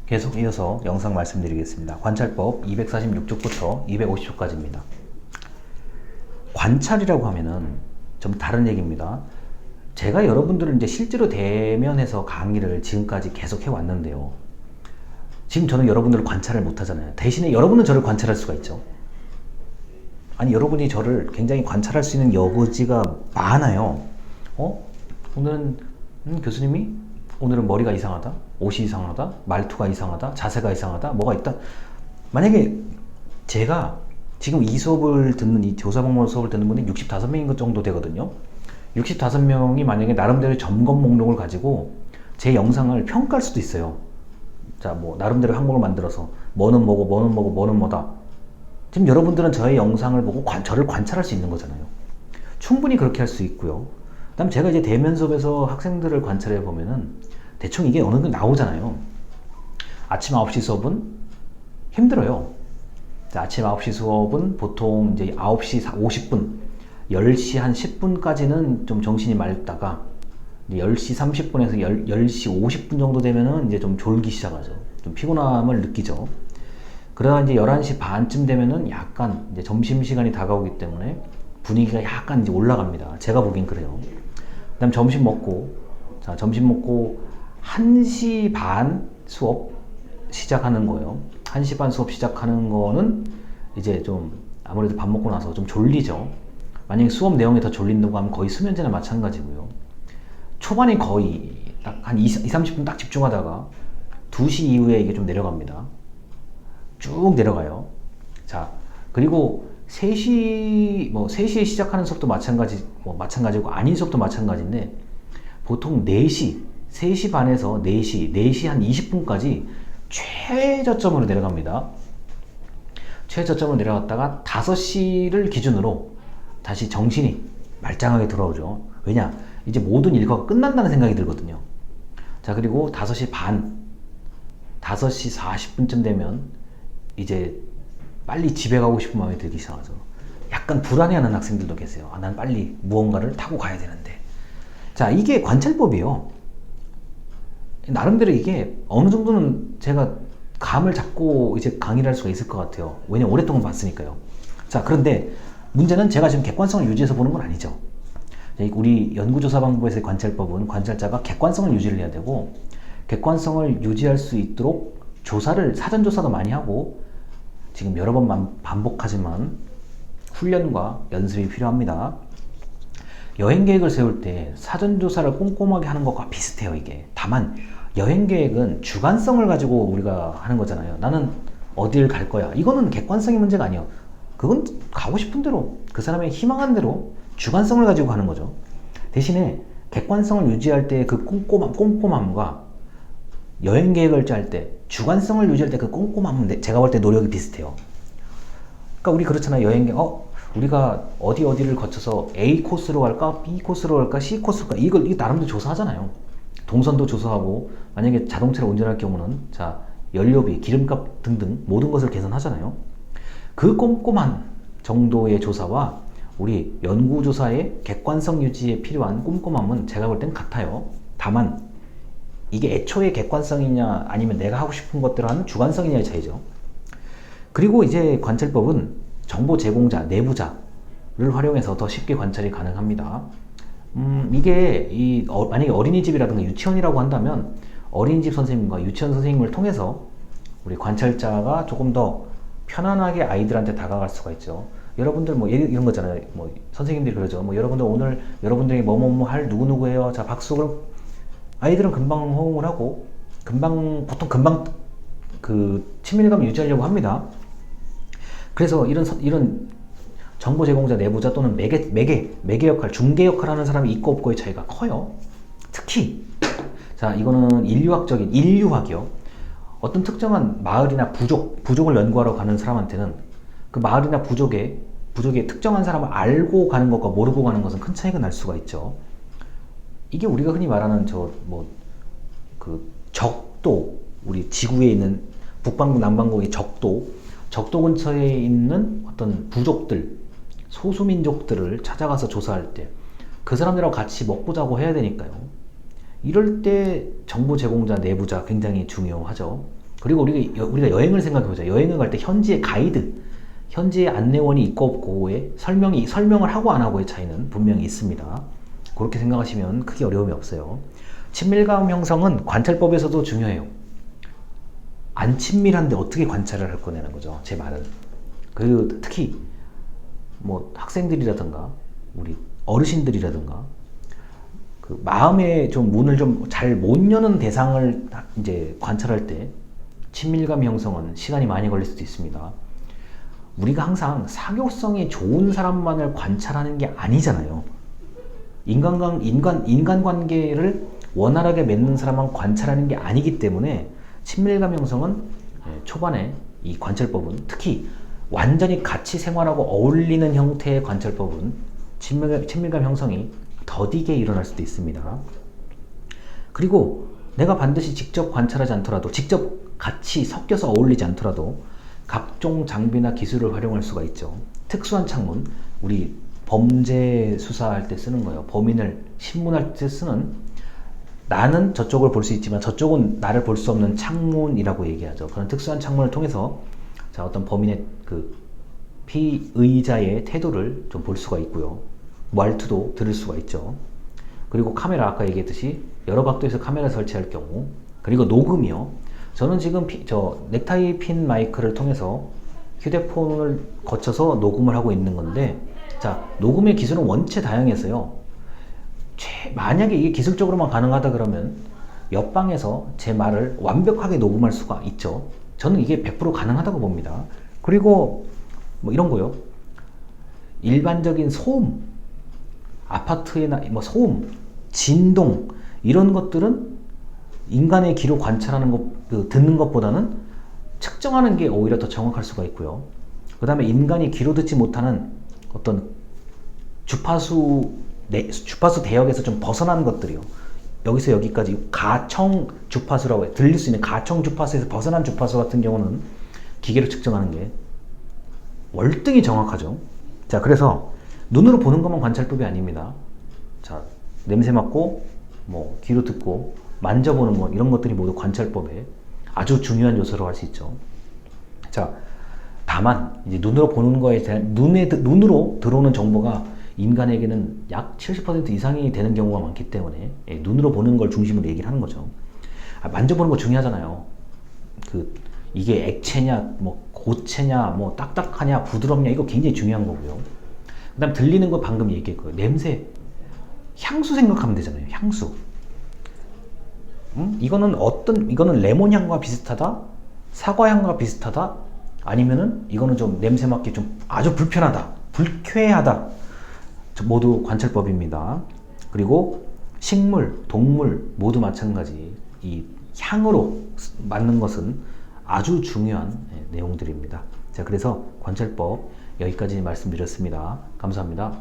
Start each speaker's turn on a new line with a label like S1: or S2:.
S1: 계속 이어서 영상 말씀드리겠습니다. 관찰법 246쪽부터 250쪽까지입니다. 관찰이라고 하면은 좀 다른 얘기입니다. 제가 여러분들을 이제 실제로 대면해서 강의를 지금까지 계속 해왔는데요. 지금 저는 여러분들을 관찰을 못하잖아요. 대신에 여러분은 저를 관찰할 수가 있죠. 아니, 여러분이 저를 굉장히 관찰할 수 있는 여지가 많아요. 오늘은 교수님이 오늘은 머리가 이상하다, 옷이 이상하다, 말투가 이상하다, 자세가 이상하다, 뭐가 있다. 만약에 제가 지금 이 수업을 듣는, 이 조사방문 수업을 듣는 분이 65명인 것 정도 되거든요. 65명이 만약에 나름대로 점검 목록을 가지고 제 영상을 평가할 수도 있어요. 자, 뭐 나름대로 항목을 만들어서 뭐는 뭐고 뭐는 뭐고 뭐는 뭐다. 지금 여러분들은 저의 영상을 보고 저를 관찰할 수 있는 거잖아요. 충분히 그렇게 할 수 있고요. 그다음 제가 이제 대면 수업에서 학생들을 관찰해 보면은 대충 이게 어느 정도 나오잖아요. 아침 9시 수업은 힘들어요. 아침 9시 수업은 보통 이제 9시 50분, 10시 한 10분까지는 좀 정신이 맑다가 10시 30분에서 10시 50분 정도 되면은 이제 좀 졸기 시작하죠. 좀 피곤함을 느끼죠. 그러다 이제 11시 반쯤 되면은 약간 이제 점심시간이 다가오기 때문에 분위기가 약간 이제 올라갑니다. 제가 보기엔 그래요. 그 다음 점심 먹고, 자, 점심 먹고 1시 반 수업 시작하는 거예요. 1시 반 수업 시작하는 거는 이제 좀 아무래도 밥 먹고 나서 좀 졸리죠. 만약에 수업 내용이 더 졸린다고 하면 거의 수면제나 마찬가지고요. 초반에 거의 딱 한 30분 딱 집중하다가 2시 이후에 이게 좀 내려갑니다. 쭉 내려가요. 자, 그리고 3시에 시작하는 수업도 마찬가지고 아닌 수업도 마찬가지인데 보통 4시, 3시 반에서 4시 한 20분까지 최저점으로 내려갑니다. 최저점으로 내려갔다가 5시를 기준으로 다시 정신이 말짱하게 돌아오죠. 왜냐? 이제 모든 일과가 끝난다는 생각이 들거든요. 자, 그리고 5시 반, 5시 40분쯤 되면 이제 빨리 집에 가고 싶은 마음이 들기 시작하죠. 약간 불안해하는 학생들도 계세요. 난 빨리 무언가를 타고 가야 되는데. 자, 이게 관찰법이에요. 나름대로 이게 어느 정도는 제가 감을 잡고 이제 강의를 할 수가 있을 것 같아요. 왜냐면 오랫동안 봤으니까요. 자, 그런데 문제는 제가 지금 객관성을 유지해서 보는 건 아니죠. 우리 연구조사방법에서의 관찰법은 관찰자가 객관성을 유지를 해야 되고, 객관성을 유지할 수 있도록 사전조사도 많이 하고, 지금 여러 번 반복하지만 훈련과 연습이 필요합니다. 여행계획을 세울 때 사전조사를 꼼꼼하게 하는 것과 비슷해요, 이게. 다만 여행계획은 주관성을 가지고 우리가 하는 거잖아요. 나는 어딜 갈 거야. 이거는 객관성의 문제가 아니에요. 그건 가고 싶은 대로, 그 사람의 희망한 대로 주관성을 가지고 가는 거죠. 대신에 객관성을 유지할 때 그 꼼꼼함과 여행계획을 짤 때 주관성을 유지할 때 그 꼼꼼함은 제가 볼 때 노력이 비슷해요. 그러니까 우리 그렇잖아요. 여행계획, 우리가 어디를 거쳐서 A 코스로 갈까, B 코스로 갈까, C 코스로 갈까, 이거 나름대로 조사하잖아요. 동선도 조사하고, 만약에 자동차를 운전할 경우는 자, 연료비, 기름값 등등 모든 것을 계산하잖아요. 그 꼼꼼한 정도의 조사와 우리 연구조사의 객관성 유지에 필요한 꼼꼼함은 제가 볼 땐 같아요. 다만 이게 애초에 객관성이냐 아니면 내가 하고 싶은 것대로 하는 주관성이냐의 차이죠. 그리고 이제 관찰법은 정보 제공자, 내부자를 활용해서 더 쉽게 관찰이 가능합니다. 이게 만약에 어린이집이라든가 유치원이라고 한다면 어린이집 선생님과 유치원 선생님을 통해서 우리 관찰자가 조금 더 편안하게 아이들한테 다가갈 수가 있죠. 여러분들 뭐 이런 거잖아요. 뭐 선생님들이 그러죠. 뭐 여러분들 오늘 여러분들이 뭐뭐뭐 할 누구누구예요. 자, 박수. 그럼 아이들은 금방 호응을 하고 보통 금방 그 친밀감을 유지하려고 합니다. 그래서 이런 정보 제공자, 내부자 또는 매개 역할, 중개 역할 하는 사람이 있고 없고의 차이가 커요. 특히 자, 이거는 인류학이요. 어떤 특정한 마을이나 부족을 연구하러 가는 사람한테는 그 마을이나 부족의 특정한 사람을 알고 가는 것과 모르고 가는 것은 큰 차이가 날 수가 있죠. 이게 우리가 흔히 말하는 적도, 우리 지구에 있는 북반구, 남반구의 적도 근처에 있는 어떤 부족들, 소수민족들을 찾아가서 조사할 때 그 사람들하고 같이 먹고 자고 해야 되니까요. 이럴 때 정보 제공자, 내부자 굉장히 중요하죠. 그리고 우리가 여행을 생각해보자. 여행을 갈 때 현지의 가이드, 현지의 안내원이 있고 없고의 설명을 하고 안 하고의 차이는 분명히 있습니다. 그렇게 생각하시면 크게 어려움이 없어요. 친밀감 형성은 관찰법에서도 중요해요. 안 친밀한데 어떻게 관찰을 할 거냐는 거죠. 제 말은. 그리고 특히 뭐 학생들이라든가 우리 어르신들이라든가 그 마음의 좀 문을 좀 잘 못 여는 대상을 이제 관찰할 때 친밀감 형성은 시간이 많이 걸릴 수도 있습니다. 우리가 항상 사교성이 좋은 사람만을 관찰하는 게 아니잖아요. 인간관계를 원활하게 맺는 사람만 관찰하는 게 아니기 때문에 친밀감 형성은 초반에 이 관찰법은 특히 완전히 같이 생활하고 어울리는 형태의 관찰법은 친밀감 형성이 더디게 일어날 수도 있습니다. 그리고 내가 반드시 직접 관찰하지 않더라도 직접 같이 섞여서 어울리지 않더라도 각종 장비나 기술을 활용할 수가 있죠. 특수한 창문, 우리 범죄 수사할 때 쓰는 거예요. 범인을 신문할 때 쓰는, 나는 저쪽을 볼 수 있지만 저쪽은 나를 볼 수 없는 창문이라고 얘기하죠. 그런 특수한 창문을 통해서 자, 어떤 범인의 그 피의자의 태도를 좀 볼 수가 있고요. 말투도 들을 수가 있죠. 그리고 카메라, 아까 얘기했듯이 여러 각도에서 카메라 설치할 경우, 그리고 녹음이요. 저는 지금 저 넥타이 핀 마이크를 통해서 휴대폰을 거쳐서 녹음을 하고 있는 건데, 자, 녹음의 기술은 원체 다양해서요. 만약에 이게 기술적으로만 가능하다 그러면 옆방에서 제 말을 완벽하게 녹음할 수가 있죠. 저는 이게 100% 가능하다고 봅니다. 그리고 뭐 이런 거요. 일반적인 소음, 아파트의 뭐 소음, 진동 이런 것들은 인간의 귀로 관찰하는 것, 듣는 것보다는 측정하는 게 오히려 더 정확할 수가 있고요. 그 다음에 인간이 귀로 듣지 못하는 어떤 주파수 대역에서 좀 벗어난 것들이요. 여기서 여기까지 가청 주파수라고 해요. 들릴 수 있는 가청 주파수에서 벗어난 주파수 같은 경우는 기계로 측정하는 게 월등히 정확하죠. 자, 그래서 눈으로 보는 것만 관찰법이 아닙니다. 자, 냄새 맡고 뭐 귀로 듣고 만져보는 것, 이런 것들이 모두 관찰법에 아주 중요한 요소로 할 수 있죠. 자, 다만 이제 눈으로 보는 거에 대한 눈으로 들어오는 정보가 인간에게는 약 70% 이상이 되는 경우가 많기 때문에 눈으로 보는 걸 중심으로 얘기를 하는 거죠. 만져보는 거 중요하잖아요. 이게 액체냐, 뭐 고체냐, 뭐 딱딱하냐, 부드럽냐, 이거 굉장히 중요한 거고요. 그 다음 들리는 거 방금 얘기했고요. 냄새, 향수 생각하면 되잖아요. 향수. 이거는 레몬 향과 비슷하다, 사과 향과 비슷하다, 아니면은 이거는 좀 냄새 맡기 좀 아주 불편하다, 불쾌하다. 모두 관찰법입니다. 그리고 식물, 동물 모두 마찬가지. 이 향으로 맞는 것은 아주 중요한 내용들입니다. 자, 그래서 관찰법 여기까지 말씀드렸습니다. 감사합니다.